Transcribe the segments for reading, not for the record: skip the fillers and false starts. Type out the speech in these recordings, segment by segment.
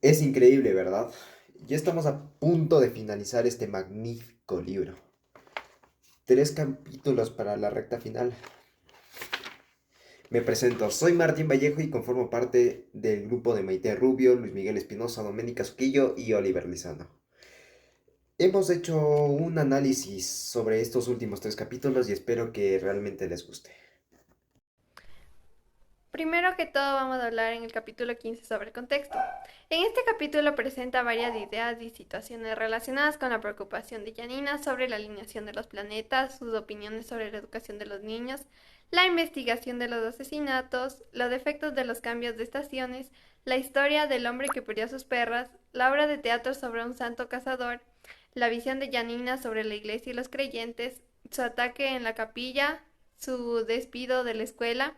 Es increíble, ¿verdad? Ya estamos a punto de finalizar este magnífico libro. 3 capítulos para la recta final. Me presento, soy Martín Vallejo y conformo parte del grupo de Maite Rubio, Luis Miguel Espinosa, Doménica Suquillo y Oliver Lizano. Hemos hecho un análisis sobre estos últimos 3 capítulos y espero que realmente les guste. Primero que todo vamos a hablar en el capítulo 15 sobre el contexto. En este capítulo presenta varias ideas y situaciones relacionadas con la preocupación de Janina sobre la alineación de los planetas, sus opiniones sobre la educación de los niños, la investigación de los asesinatos, los efectos de los cambios de estaciones, la historia del hombre que perdió a sus perras, la obra de teatro sobre un santo cazador, la visión de Janina sobre la iglesia y los creyentes, su ataque en la capilla, su despido de la escuela,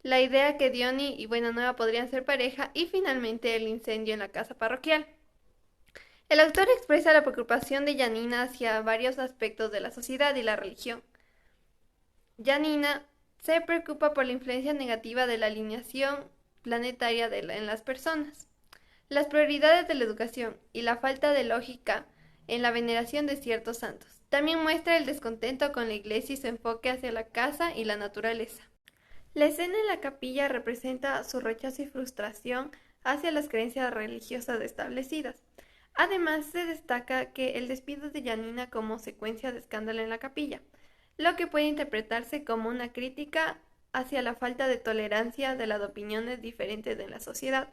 la idea que Diony y Buena Nueva podrían ser pareja y finalmente el incendio en la casa parroquial. El autor expresa la preocupación de Janina hacia varios aspectos de la sociedad y la religión. Janina se preocupa por la influencia negativa de la alineación planetaria en las personas, las prioridades de la educación y la falta de lógica en la veneración de ciertos santos. También muestra el descontento con la iglesia y su enfoque hacia la casa y la naturaleza. La escena en la capilla representa su rechazo y frustración hacia las creencias religiosas establecidas. Además, se destaca que el despido de Janina como secuencia de escándalo en la capilla, lo que puede interpretarse como una crítica hacia la falta de tolerancia de las opiniones diferentes de la sociedad.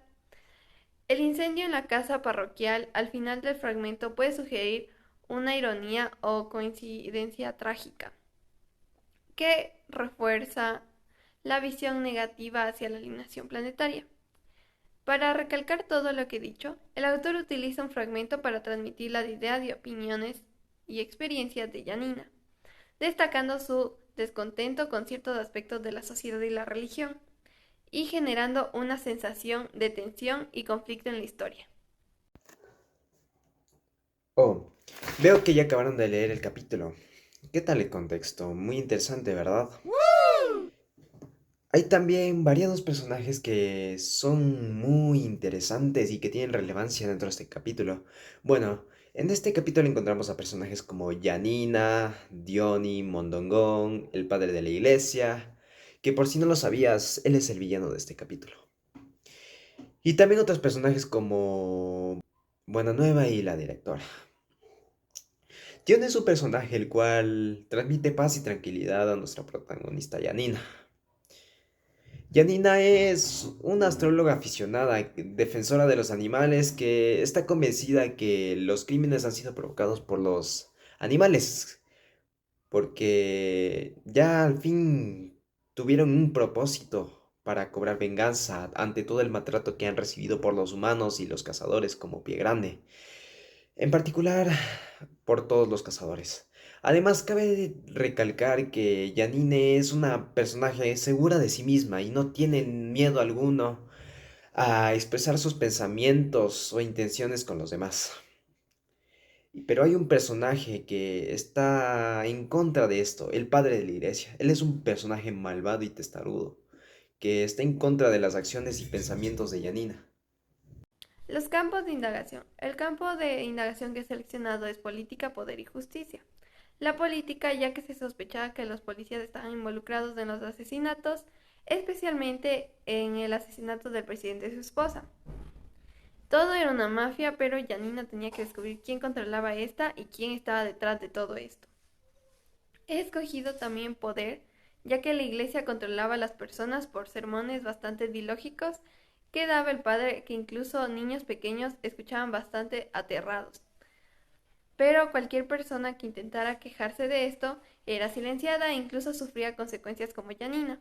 El incendio en la casa parroquial al final del fragmento puede sugerir una ironía o coincidencia trágica que refuerza la visión negativa hacia la alineación planetaria. Para recalcar todo lo que he dicho, el autor utiliza un fragmento para transmitir las ideas y opiniones y experiencias de Janina, destacando su descontento con ciertos aspectos de la sociedad y la religión, y generando una sensación de tensión y conflicto en la historia. Oh, veo que ya acabaron de leer el capítulo. ¿Qué tal el contexto? Muy interesante, ¿verdad? Hay también variados personajes que son muy interesantes y que tienen relevancia dentro de este capítulo. Bueno, en este capítulo encontramos a personajes como Janina, Diony, Mondongón, el padre de la iglesia, que por si no lo sabías, él es el villano de este capítulo. Y también otros personajes como Buena Nueva y la directora. Diony es un personaje el cual transmite paz y tranquilidad a nuestra protagonista Janina. Janina es una astróloga aficionada, defensora de los animales, que está convencida que los crímenes han sido provocados por los animales, porque ya al fin tuvieron un propósito para cobrar venganza ante todo el maltrato que han recibido por los humanos y los cazadores como Pie Grande. En particular, por todos los cazadores. Además, cabe recalcar que Janine es una personaje segura de sí misma y no tiene miedo alguno a expresar sus pensamientos o intenciones con los demás. Pero hay un personaje que está en contra de esto, el padre de la iglesia. Él es un personaje malvado y testarudo, que está en contra de las acciones y pensamientos de Janina. Los campos de indagación. El campo de indagación que he seleccionado es política, poder y justicia. La política, ya que se sospechaba que los policías estaban involucrados en los asesinatos, especialmente en el asesinato del presidente y su esposa. Todo era una mafia, pero Janina tenía que descubrir quién controlaba esta y quién estaba detrás de todo esto. He escogido también poder, ya que la iglesia controlaba a las personas por sermones bastante ilógicos que daba el padre, que incluso niños pequeños escuchaban bastante aterrados. Pero cualquier persona que intentara quejarse de esto era silenciada e incluso sufría consecuencias como Janina.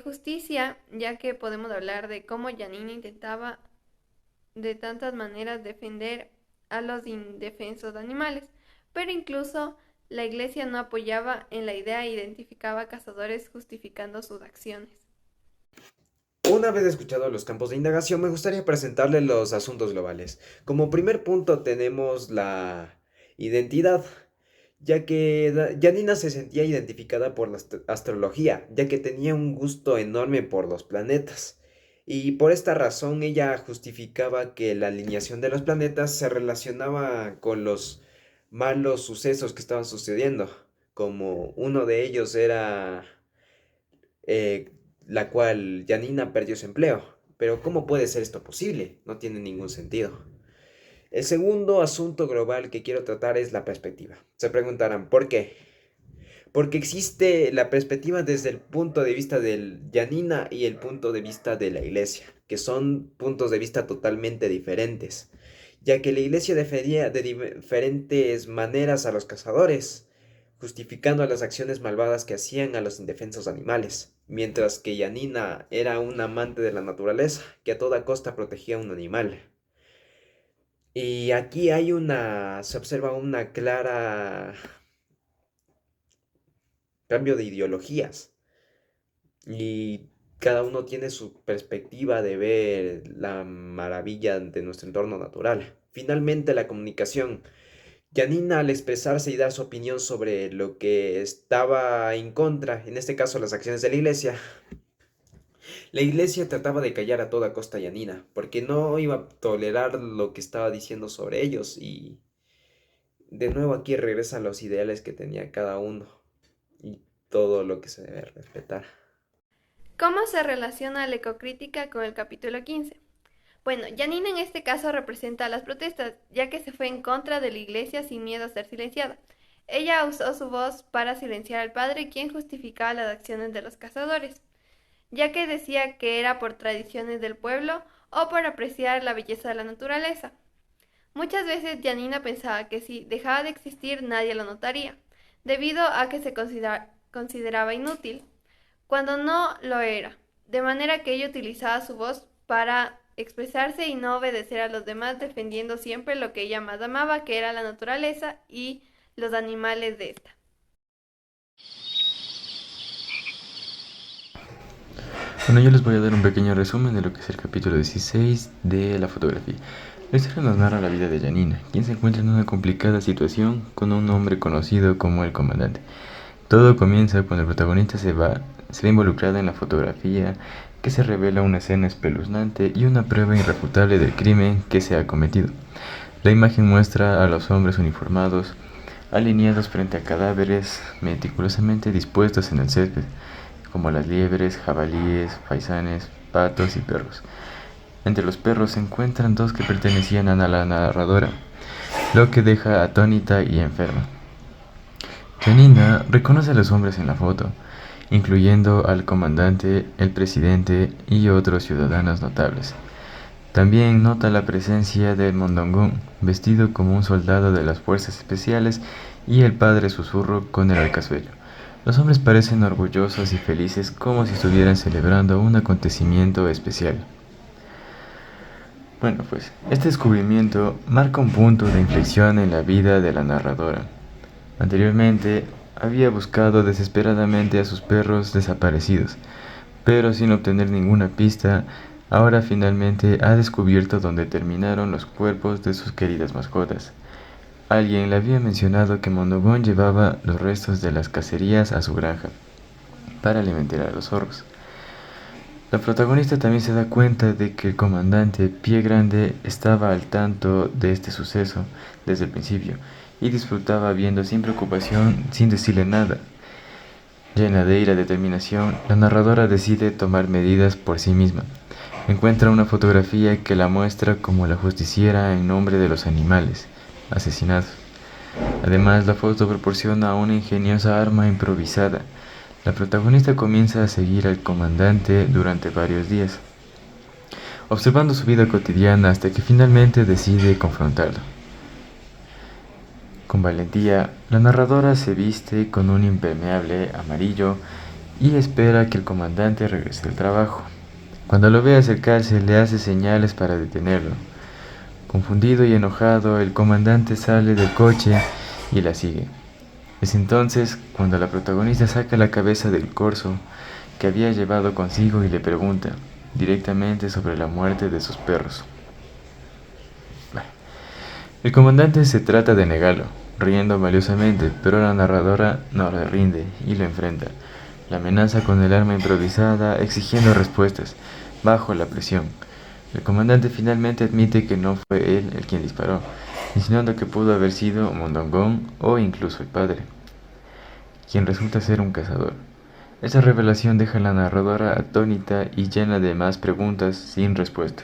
Justicia, ya que podemos hablar de cómo Janina intentaba de tantas maneras defender a los indefensos animales, pero incluso la iglesia no apoyaba en la idea e identificaba cazadores justificando sus acciones. Una vez escuchado los campos de indagación, me gustaría presentarle los asuntos globales. Como primer punto tenemos la identidad, ya que Janina se sentía identificada por la astrología, ya que tenía un gusto enorme por los planetas. Y por esta razón ella justificaba que la alineación de los planetas se relacionaba con los malos sucesos que estaban sucediendo, como uno de ellos era eh, la cual Janina perdió su empleo. Pero ¿cómo puede ser esto posible? No tiene ningún sentido. El segundo asunto global que quiero tratar es la perspectiva. Se preguntarán, ¿por qué? Porque existe la perspectiva desde el punto de vista de Janina y el punto de vista de la iglesia, que son puntos de vista totalmente diferentes, ya que la iglesia defendía de diferentes maneras a los cazadores, justificando las acciones malvadas que hacían a los indefensos animales, mientras que Janina era un amante de la naturaleza, que a toda costa protegía a un animal. Y aquí se observa una clara cambio de ideologías y cada uno tiene su perspectiva de ver la maravilla de nuestro entorno natural. Finalmente, la comunicación. Janina, al expresarse y dar su opinión sobre lo que estaba en contra, en este caso las acciones de la iglesia trataba de callar a toda costa a Janina, porque no iba a tolerar lo que estaba diciendo sobre ellos y de nuevo aquí regresan los ideales que tenía cada uno y todo lo que se debe respetar. ¿Cómo se relaciona la ecocrítica con el capítulo 15? Bueno, Janina en este caso representa las protestas, ya que se fue en contra de la iglesia sin miedo a ser silenciada. Ella usó su voz para silenciar al padre, quien justificaba las acciones de los cazadores, ya que decía que era por tradiciones del pueblo o por apreciar la belleza de la naturaleza. Muchas veces Janina pensaba que si dejaba de existir nadie lo notaría, debido a que se consideraba inútil, cuando no lo era, de manera que ella utilizaba su voz para expresarse y no obedecer a los demás, defendiendo siempre lo que ella más amaba, que era la naturaleza y los animales de esta. Bueno, yo les voy a dar un pequeño resumen de lo que es el capítulo 16 de la fotografía. La historia nos narra la vida de Janina, quien se encuentra en una complicada situación con un hombre conocido como el comandante. Todo comienza cuando el protagonista se ve involucrada en la fotografía, que se revela una escena espeluznante y una prueba irrefutable del crimen que se ha cometido. La imagen muestra a los hombres uniformados, alineados frente a cadáveres meticulosamente dispuestos en el césped, como las liebres, jabalíes, faisanes, patos y perros. Entre los perros se encuentran dos que pertenecían a la narradora, lo que deja atónita y enferma. Janina reconoce a los hombres en la foto, incluyendo al comandante, el presidente y otros ciudadanos notables. También nota la presencia de Mondongón, vestido como un soldado de las fuerzas especiales, y el padre susurro con el arcazuelo. Los hombres parecen orgullosos y felices, como si estuvieran celebrando un acontecimiento especial. Bueno, pues este descubrimiento marca un punto de inflexión en la vida de la narradora. Anteriormente había buscado desesperadamente a sus perros desaparecidos, pero sin obtener ninguna pista. Ahora finalmente ha descubierto dónde terminaron los cuerpos de sus queridas mascotas. Alguien le había mencionado que Mondongón llevaba los restos de las cacerías a su granja para alimentar a los zorros. La protagonista también se da cuenta de que el comandante Pie Grande estaba al tanto de este suceso desde el principio y disfrutaba viendo sin preocupación, sin decirle nada. Llena de ira y determinación, la narradora decide tomar medidas por sí misma. Encuentra una fotografía que la muestra como la justiciera en nombre de los animales asesinados. Además, la foto proporciona una ingeniosa arma improvisada. La protagonista comienza a seguir al comandante durante varios días, observando su vida cotidiana hasta que finalmente decide confrontarlo. Con valentía, la narradora se viste con un impermeable amarillo y espera que el comandante regrese del trabajo. Cuando lo ve acercarse, le hace señales para detenerlo. Confundido y enojado, el comandante sale del coche y la sigue. Es entonces cuando la protagonista saca la cabeza del corzo que había llevado consigo y le pregunta directamente sobre la muerte de sus perros. El comandante se trata de negarlo, riendo valiosamente, pero la narradora no le rinde y lo enfrenta. La amenaza con el arma improvisada, exigiendo respuestas. bajo la presión. El comandante finalmente admite que no fue él el quien disparó, insinuando que pudo haber sido Mondongón o incluso el padre, quien resulta ser un cazador. Esa revelación deja a la narradora atónita y llena de más preguntas sin respuesta.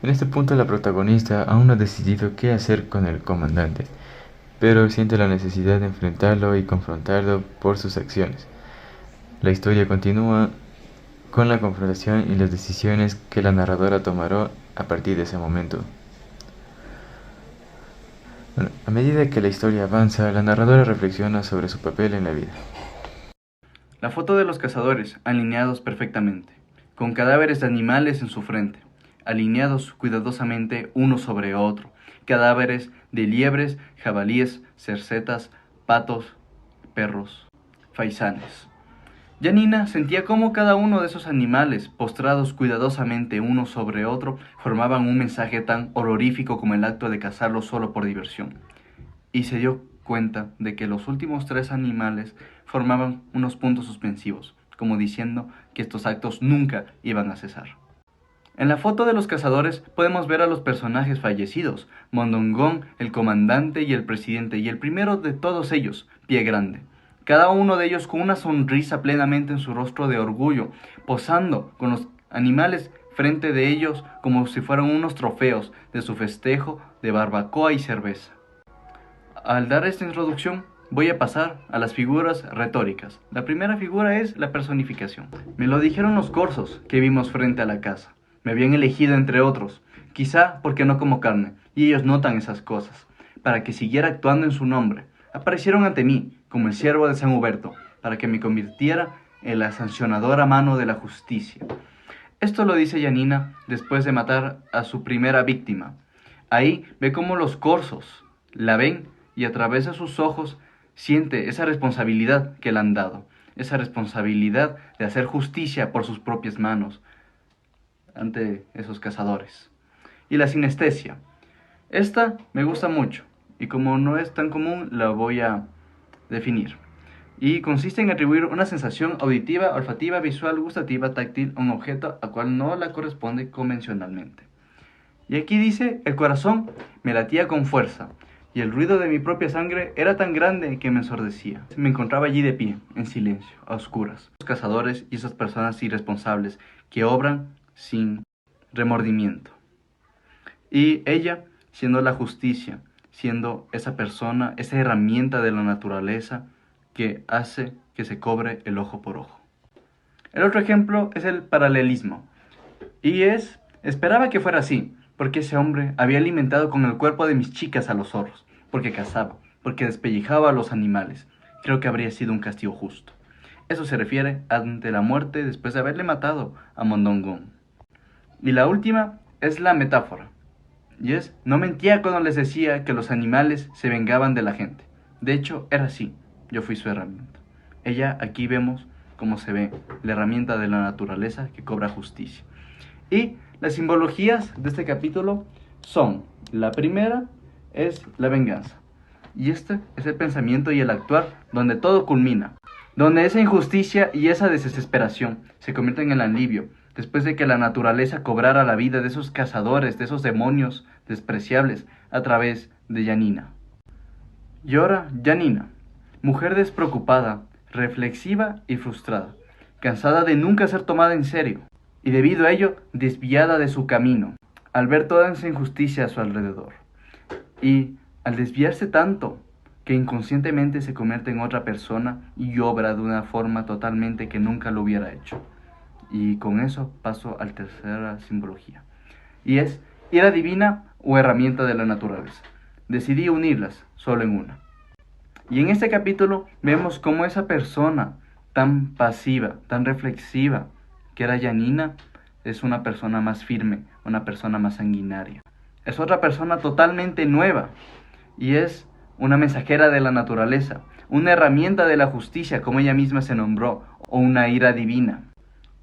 En este punto la protagonista aún no ha decidido qué hacer con el comandante, pero siente la necesidad de enfrentarlo y confrontarlo por sus acciones. La historia continúa con la confrontación y las decisiones que la narradora tomará a partir de ese momento. Bueno, a medida que la historia avanza, la narradora reflexiona sobre su papel en la vida. La foto de los cazadores, alineados perfectamente, con cadáveres de animales en su frente, alineados cuidadosamente uno sobre otro, cadáveres de liebres, jabalíes, cercetas, patos, perros, faisanes. Janina sentía cómo cada uno de esos animales, postrados cuidadosamente uno sobre otro, formaban un mensaje tan horrorífico como el acto de cazarlos solo por diversión. Y se dio cuenta de que los últimos 3 animales formaban unos puntos suspensivos, como diciendo que estos actos nunca iban a cesar. En la foto de los cazadores podemos ver a los personajes fallecidos, Mondongón, el comandante y el presidente, y el primero de todos ellos, Pie Grande. Cada uno de ellos con una sonrisa plenamente en su rostro de orgullo, posando con los animales frente de ellos como si fueran unos trofeos de su festejo de barbacoa y cerveza. Al dar esta introducción, voy a pasar a las figuras retóricas. La primera figura es la personificación. Me lo dijeron los corzos que vimos frente a la casa. Me habían elegido entre otros, quizá porque no como carne, y ellos notan esas cosas, para que siguiera actuando en su nombre. Aparecieron ante mí, como el siervo de San Huberto, para que me convirtiera en la sancionadora mano de la justicia. Esto lo dice Janina después de matar a su primera víctima. Ahí ve cómo los corzos la ven y a través de sus ojos siente esa responsabilidad que le han dado, esa responsabilidad de hacer justicia por sus propias manos ante esos cazadores. Y la sinestesia. Esta me gusta mucho y como no es tan común la voy a definir. Y consiste en atribuir una sensación auditiva, olfativa, visual, gustativa, táctil a un objeto a cual no la corresponde convencionalmente. Y aquí dice, el corazón me latía con fuerza y el ruido de mi propia sangre era tan grande que me ensordecía. Me encontraba allí de pie, en silencio, a oscuras. Los cazadores y esas personas irresponsables que obran sin remordimiento. Y ella, siendo la justicia, siendo esa persona, esa herramienta de la naturaleza que hace que se cobre el ojo por ojo. El otro ejemplo es el paralelismo. Y esperaba que fuera así, porque ese hombre había alimentado con el cuerpo de mis chicas a los zorros, porque cazaba, porque despellejaba a los animales. Creo que habría sido un castigo justo. Eso se refiere ante la muerte después de haberle matado a Mondongón. Y la última es la metáfora. Y no mentía cuando les decía que los animales se vengaban de la gente. De hecho, era así. Yo fui su herramienta. Ella, aquí vemos cómo se ve la herramienta de la naturaleza que cobra justicia. Y las simbologías de este capítulo son, la primera es la venganza. Y este es el pensamiento y el actuar donde todo culmina. Donde esa injusticia y esa desesperación se convierten en el alivio, después de que la naturaleza cobrara la vida de esos cazadores, de esos demonios despreciables, a través de Janina. Y ahora, Janina, mujer despreocupada, reflexiva y frustrada, cansada de nunca ser tomada en serio, y debido a ello, desviada de su camino, al ver toda esa injusticia a su alrededor. Y al desviarse tanto, que inconscientemente se convierte en otra persona y obra de una forma totalmente que nunca lo hubiera hecho. Y con eso paso a la tercera simbología. Y es ira divina o herramienta de la naturaleza. Decidí unirlas solo en una. Y en este capítulo vemos cómo esa persona tan pasiva, tan reflexiva, que era Janina, es una persona más firme, una persona más sanguinaria. Es otra persona totalmente nueva y es una mensajera de la naturaleza, una herramienta de la justicia, como ella misma se nombró, o una ira divina,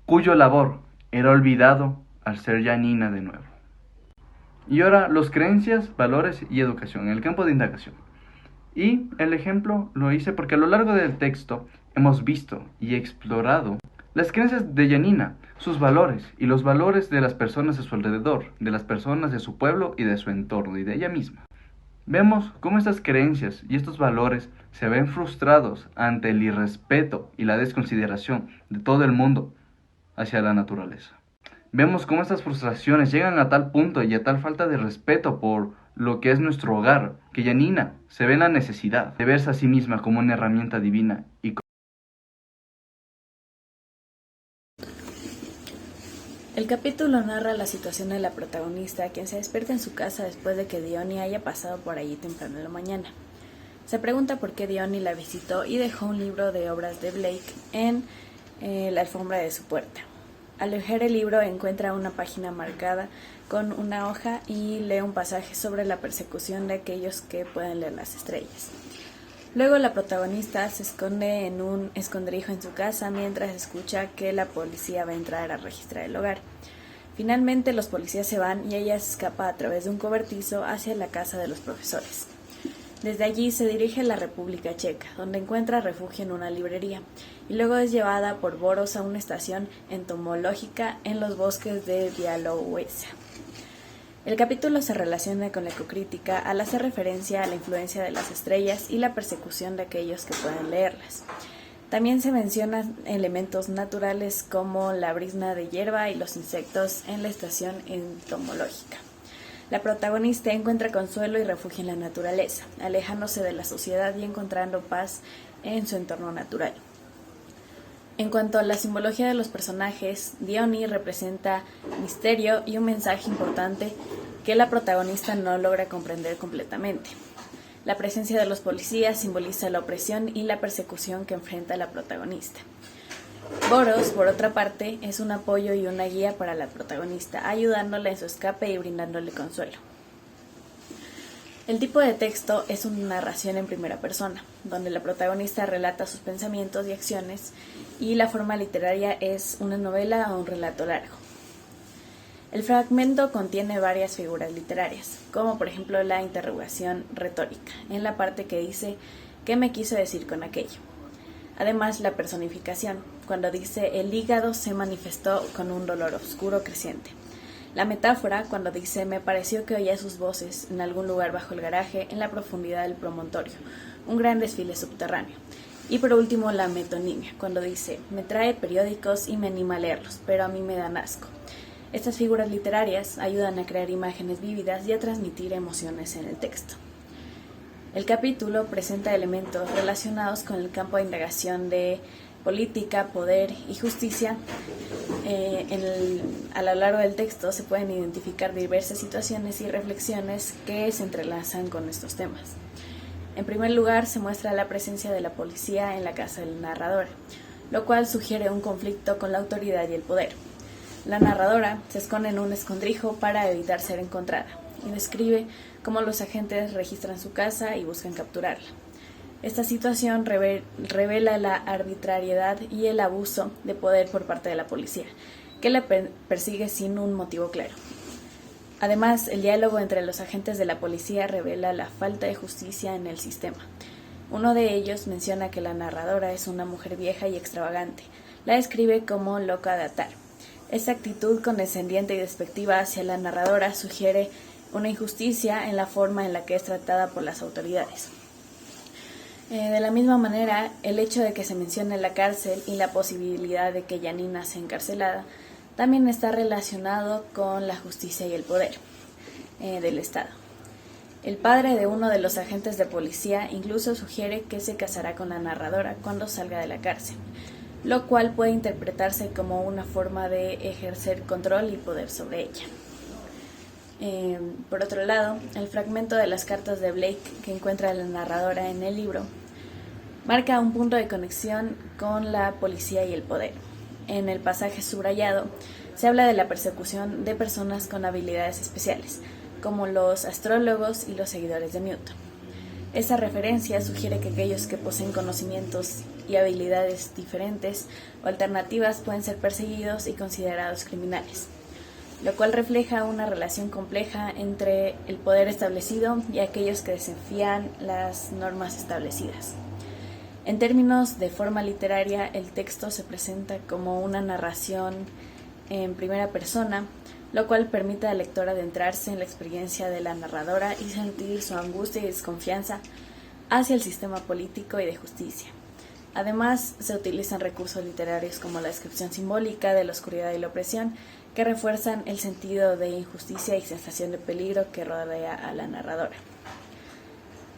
cuyo labor era olvidado al ser Janina de nuevo. Y ahora los creencias, valores y educación, en el campo de indagación. Y el ejemplo lo hice porque a lo largo del texto hemos visto y explorado las creencias de Janina, sus valores y los valores de las personas a su alrededor, de las personas de su pueblo y de su entorno y de ella misma. Vemos cómo estas creencias y estos valores se ven frustrados ante el irrespeto y la desconsideración de todo el mundo hacia la naturaleza. Vemos cómo estas frustraciones llegan a tal punto y a tal falta de respeto por lo que es nuestro hogar, que Janina se ve en la necesidad de verse a sí misma como una herramienta divina y El capítulo narra la situación de la protagonista, quien se despierta en su casa después de que Diony haya pasado por allí temprano en la mañana. Se pregunta por qué Diony la visitó y dejó un libro de obras de Blake en la alfombra de su puerta. Al leer el libro encuentra una página marcada con una hoja y lee un pasaje sobre la persecución de aquellos que pueden leer las estrellas. Luego la protagonista se esconde en un escondrijo en su casa mientras escucha que la policía va a entrar a registrar el hogar. Finalmente los policías se van y ella se escapa a través de un cobertizo hacia la casa de los profesores. Desde allí se dirige a la República Checa, donde encuentra refugio en una librería, y luego es llevada por Boros a una estación entomológica en los bosques de Białowieża. El capítulo se relaciona con la ecocrítica al hacer referencia a la influencia de las estrellas y la persecución de aquellos que pueden leerlas. También se mencionan elementos naturales como la brizna de hierba y los insectos en la estación entomológica. La protagonista encuentra consuelo y refugio en la naturaleza, alejándose de la sociedad y encontrando paz en su entorno natural. En cuanto a la simbología de los personajes, Diony representa misterio y un mensaje importante que la protagonista no logra comprender completamente. La presencia de los policías simboliza la opresión y la persecución que enfrenta la protagonista. Boros, por otra parte, es un apoyo y una guía para la protagonista, ayudándola en su escape y brindándole consuelo. El tipo de texto es una narración en primera persona, donde la protagonista relata sus pensamientos y acciones, y la forma literaria es una novela o un relato largo. El fragmento contiene varias figuras literarias, como por ejemplo la interrogación retórica, en la parte que dice ¿qué me quiso decir con aquello? Además, la personificación, cuando dice el hígado se manifestó con un dolor oscuro creciente. La metáfora, cuando dice me pareció que oía sus voces en algún lugar bajo el garaje en la profundidad del promontorio, un gran desfile subterráneo. Y por último, la metonimia, cuando dice me trae periódicos y me anima a leerlos, pero a mí me dan asco. Estas figuras literarias ayudan a crear imágenes vívidas y a transmitir emociones en el texto. El capítulo presenta elementos relacionados con el campo de indagación de política, poder y justicia. A lo largo del texto se pueden identificar diversas situaciones y reflexiones que se entrelazan con estos temas. En primer lugar, se muestra la presencia de la policía en la casa del narrador, lo cual sugiere un conflicto con la autoridad y el poder. La narradora se esconde en un escondrijo para evitar ser encontrada y describe cómo los agentes registran su casa y buscan capturarla. Esta situación revela la arbitrariedad y el abuso de poder por parte de la policía, que la persigue sin un motivo claro. Además, el diálogo entre los agentes de la policía revela la falta de justicia en el sistema. Uno de ellos menciona que la narradora es una mujer vieja y extravagante. La describe como loca de atar. Esta actitud condescendiente y despectiva hacia la narradora sugiere una injusticia en la forma en la que es tratada por las autoridades. De la misma manera, el hecho de que se mencione la cárcel y la posibilidad de que Janina sea encarcelada también está relacionado con la justicia y el poder del Estado. El padre de uno de los agentes de policía incluso sugiere que se casará con la narradora cuando salga de la cárcel, lo cual puede interpretarse como una forma de ejercer control y poder sobre ella. Por otro lado, el fragmento de las cartas de Blake que encuentra la narradora en el libro marca un punto de conexión con la policía y el poder. En el pasaje subrayado se habla de la persecución de personas con habilidades especiales, como los astrólogos y los seguidores de Newton. Esta referencia sugiere que aquellos que poseen conocimientos y habilidades diferentes o alternativas pueden ser perseguidos y considerados criminales, lo cual refleja una relación compleja entre el poder establecido y aquellos que desafían las normas establecidas. En términos de forma literaria, el texto se presenta como una narración en primera persona, lo cual permite al lector adentrarse en la experiencia de la narradora y sentir su angustia y desconfianza hacia el sistema político y de justicia. Además, se utilizan recursos literarios como la descripción simbólica de la oscuridad y la opresión, que refuerzan el sentido de injusticia y sensación de peligro que rodea a la narradora.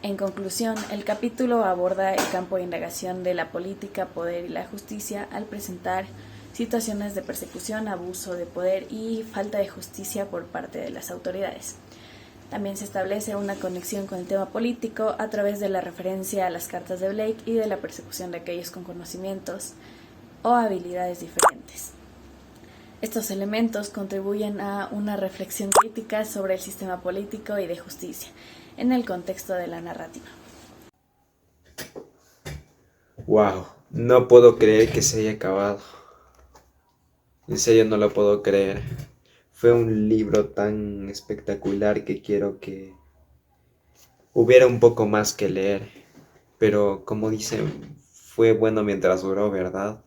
En conclusión, el capítulo aborda el campo de indagación de la política, poder y la justicia al presentar situaciones de persecución, abuso de poder y falta de justicia por parte de las autoridades. También se establece una conexión con el tema político a través de la referencia a las cartas de Blake y de la persecución de aquellos con conocimientos o habilidades diferentes. Estos elementos contribuyen a una reflexión crítica sobre el sistema político y de justicia en el contexto de la narrativa. Wow, no puedo creer que se haya acabado. En serio no lo puedo creer. Fue un libro tan espectacular que quiero que hubiera un poco más que leer. Pero como dicen, fue bueno mientras duró, ¿verdad?